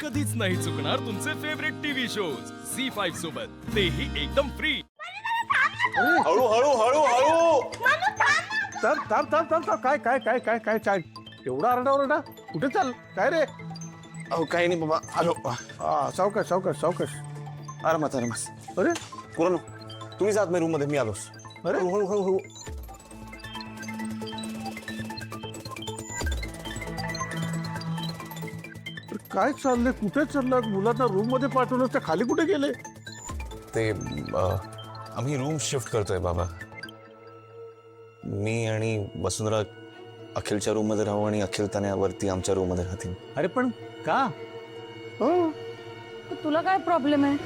कधीच नाही चुकणार तुमचे फेवरेट टीव्ही शोज झी5 सोबत, तेही एकदम फ्री। हळू हळू हळू हळू थांब थांब थांब थांब थांब. काय काय काय काय काय काय एवढा आरडाओरडा कुठे चाल काय रे? अहो काही नाही बाबा आलो सावकाश सावकाश सावकाश. आरामात आरामात अरे कोण तुम्ही जात नाही रूम मध्ये मी आलोस अरे हळू हळू हळू हळू काय चाललंय? कुठे चाललात? मुलांना रूम मध्ये पाठवलं तर खाली कुठे गेले? ते आम्ही रूम शिफ्ट करतोय बाबा. मी आणि वसुंधरा अखिलच्या रूम मध्ये राहू आणि अखिल तनयावरती आमच्या रूम मध्ये राहतील. अरे पण का? हो तुला काय प्रॉब्लेम आहे?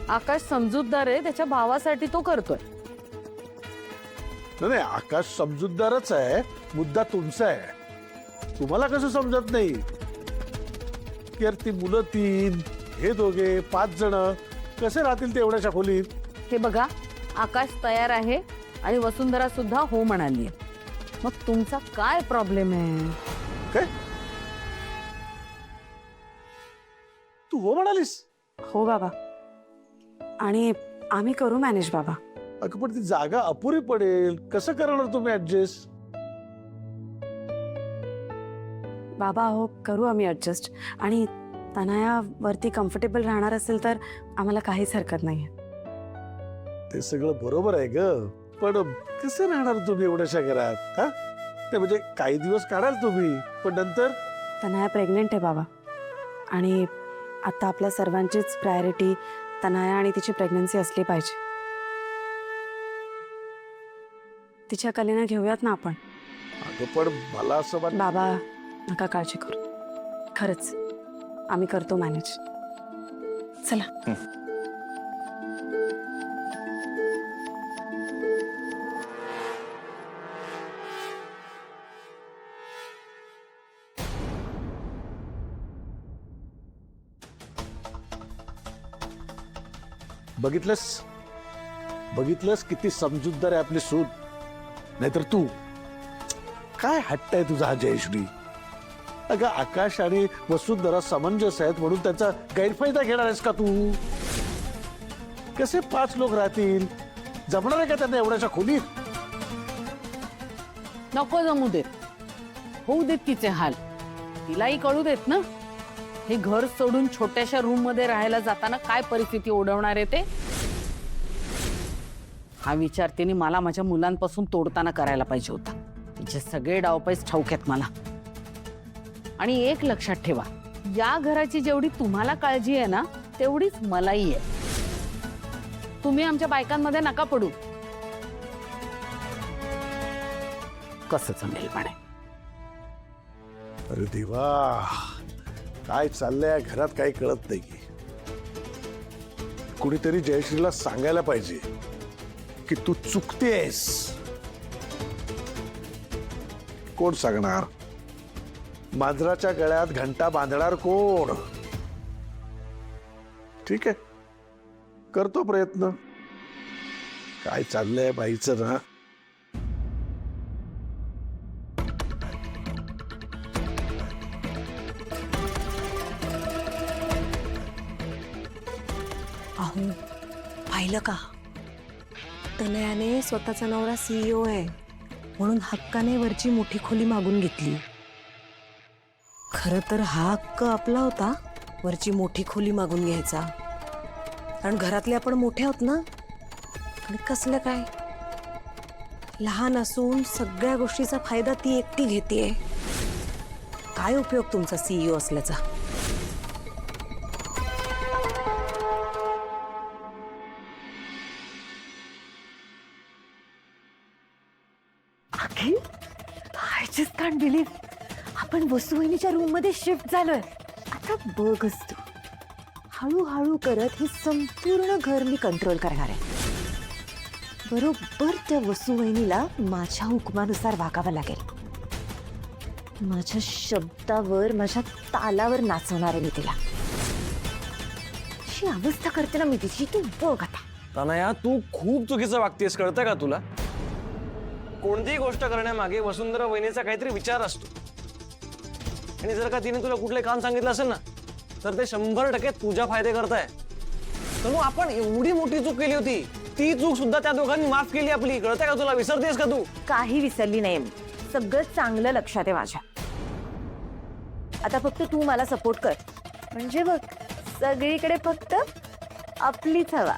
आकाश समजूतदार आहे, त्याच्या भावासाठी तो करतोय. नाही नाही, आकाश समजूतदारच आहे, मुद्दा तुमचा आहे. तुम्हाला कसं समजत नाही की यार ती मुलं 3 हे दोघे 5 जण कसे राहतील ते एवढ्याशा खोलीत? हे बघा, आकाश तयार आहे आणि वसुंधरा सुद्धा हो म्हणाली. मग तुमचा काय प्रॉब्लेम आहे? काय तू हो म्हणालीस? हो बाबा, आणि आम्ही करू मॅनेज बाबा. अगं पण ती जागा अपुरी पडेल, कसं करणार तुम्ही ऍडजस्ट? बाबा हो करू आम्ही ऍडजस्ट, आणि तनया वरती कम्फर्टेबल राहणार असेल तर आम्हाला काहीच हरकत नाहीये. ते सगळं बरोबर आहे ग, पण कसं राहणार तुम्ही एवढ्याशा घरात? हा ते म्हणजे काही दिवस काढाल तुम्ही, पण नंतर तनया प्रेग्नेंट आहे बाबा, आणि आता आपल्या सर्वांचीच प्रायोरिटी तनया आणि तिची प्रेग्नन्सी असली पाहिजे. तिच्या कलेनं घेऊयात ना आपण. अगं पण मला असं वाटतं बाबा नका काळजी करू, खरंच आम्ही करतो मॅनेज. चला. बघितलंस बघितलंस किती समजूतदार आहे आपली सून? नाहीतर तू काय हट्ट आहे तुझा हा जयश्री? अगं आकाश आणि वसुंधरा समंजस आहेत म्हणून त्याचा गैरफायदा घेणार आहेस का तू? कसे 5 लोक राहतील? जमणार आहे का त्यांना एवढ्याशा खोलीत? नको जमू देत, होऊ देत तिचे हाल. तिलाही कळू देत ना, हे घर सोडून छोट्याशा रूम मध्ये राहायला जाताना काय परिस्थिती ओढवणार आहे ते. हा विचार तिने मला माझ्या मुलांपासून तोडताना करायला पाहिजे होता. तिचे सगळे डावपेच ठाऊक आहेत मला. आणि एक लक्षात ठेवा, या घराची जेवढी तुम्हाला काळजी आहे ना, तेवढीच मलाही आहे. तुम्ही आमच्या बायकांमध्ये नका पडू. कसं जमेल म्हणे. अरे देवा, काय चाललंय घरात काही कळत नाही. कुणीतरी जयश्रीला सांगायला पाहिजे की तू चुकतेस. कोण सांगणार? मांजराच्या गळ्यात घंटा बांधणार कोण? ठीक आहे, करतो प्रयत्न. काय चाललंय बाईचं ना? अहो पाहिलं का, तनयाने स्वतःचा नवरा CEO आहे म्हणून हक्काने वरची मोठी खोली मागून घेतली. खरं तर हा हक्क आपला होता, वरची मोठी खोली मागून घ्यायचा. कारण घरातले आपण मोठे आहोत ना. आणि कसलं काय, लहान असून सगळ्या गोष्टीचा फायदा ती एकटी घेतेय. काय उपयोग तुमचा CEO असल्याचा? I just can't believe आपण वसुवहिनीच्या रूम मध्ये शिफ्ट झालोय. आता बघच तू, हळूहळू करत हे संपूर्ण घर मी कंट्रोल करणार आहे. बरोबर त्या वसुवहिनीला माझ्या हुकमानुसार वागावं लागेल. माझ्या शब्दावर, माझ्या तालावर नाचवणार आहे मी तिला. अशी अवस्था करते ना मी तिची, तू बघ आता. तनया, तू खूप चुकीचं वागतेस, कळतं का तुला? कोणतीही गोष्ट करण्यामागे वसुंधरा वहिनीचा काहीतरी विचार असतो. आणि जर का तिने तुला कुठले काम सांगितलं असेल ना तर ते 100% तुझ्या फायदे करताय. तनु आपण एवढी मोठी चूक केली होती, ती चूक सुद्धा त्या दोघांनी माफ केली आपली. कळतंय का तुला? विसरतेस का तू? काही विसरली नाही मी. सगळं चांगलं लक्षात आहे माझ्या. आता फक्त तू मला सपोर्ट कर. म्हणजे बघ, सगळीकडे फक्त आपलीच हवा.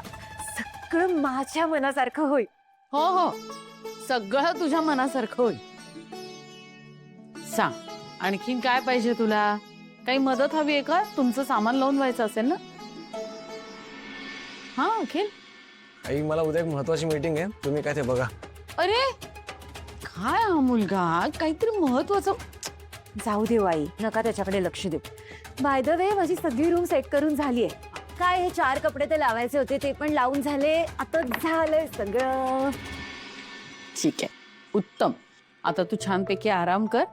सगळं माझ्या मनासारखं होईल. हो हो, सगळं तुझ्या मनासारखं होईल. सांग, आणखीन काय पाहिजे तुला? काही मदत हवी आहे का? तुमचं सामान लावून व्हायचं असेल ना? हा अखिल. आई, मला उद्या एक महत्वाची मीटिंग आहे, तुम्ही काय ते बघा. अरे काय हा मुलगा, काहीतरी महत्वाचं. जाऊ दे आई, नका त्याच्याकडे लक्ष देऊ. बाय द वे, माझी सगळी रूम सेट करून झालीये. काय हे 4 कपडे ते लावायचे होते ते पण लावून झाले. आता झालंय सगळं. ठीक आहे, उत्तम. आता तू छानपैकी आराम कर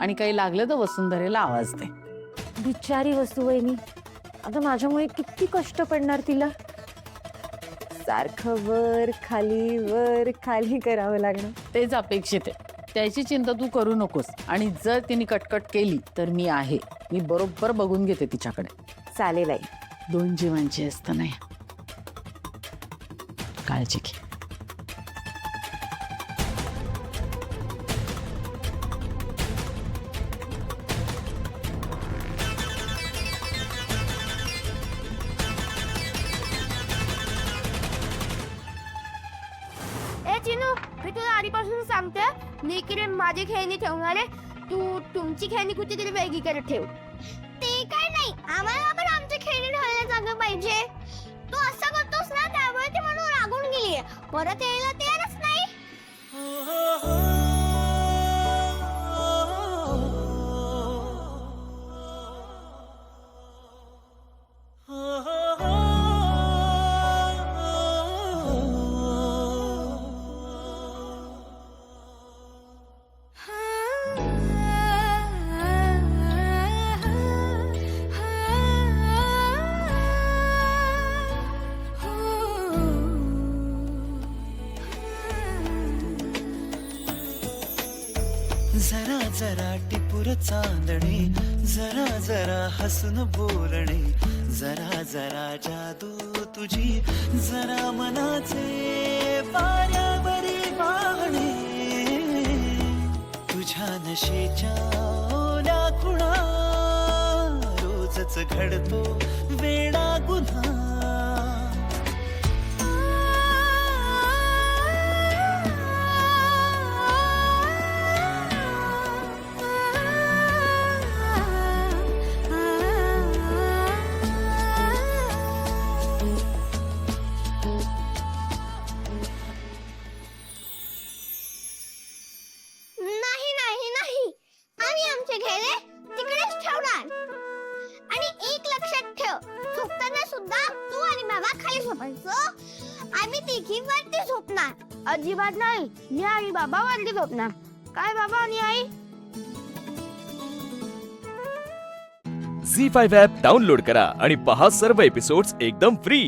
आणि काही लागलं तर वसुंधरेला आवाज दे. बिचारी वसुवहिनी, आता माझ्यामुळे किती कष्ट पडणार तिला. सारखं वर खाली करावं लागणार. तेच अपेक्षित आहे. त्याची चिंता तू करू नकोस. आणि जर तिने कटकट केली तर मी आहे. मी बरोबर बघून घेते तिच्याकडे. चालेल आई. 2 जीवांची असतं नाही. काळजी घे. ए चिनू, मी तुला आधीपासून सांगते, निकिरे माझी खेळणी ठेवणार आहे, तू तुमची खेळणी कुठेतरी वेगळीकडे ठेव. ते काय नाही, आम्हाला पण आमची खेळणी ठेवायला जागा पाहिजे. तू असं करतोस ना, त्यामुळे ती म्हणून रागून गेलीये. परत यायला तयारच नाही. जरा जरा टिपूर चांदणे, जरा जरा हसून बोलणे, जरा जरा जादू तुझी, जरा मनाचे पाऱ्यावरी वाहणे, तुझ्या नशेच्या ओल्या खुणा, रोजच घडतो वेडा गुन्हा. नाही नाही नाही, आम्ही आमचे खेळणे तिकडेच ठेवणार. आणि एक लक्षात ठेव, झोपताना सुद्धा तू आणि बाबा खाली झोपायचं. आम्ही तिघी वरती झोपणार. अजिबात नाही, मी आणि बाबा वरती झोपणार. काय बाबा आणि आई? झी 5 ॲप डाउनलोड करा आणि पहा सर्व एपिसोड्स एकदम फ्री.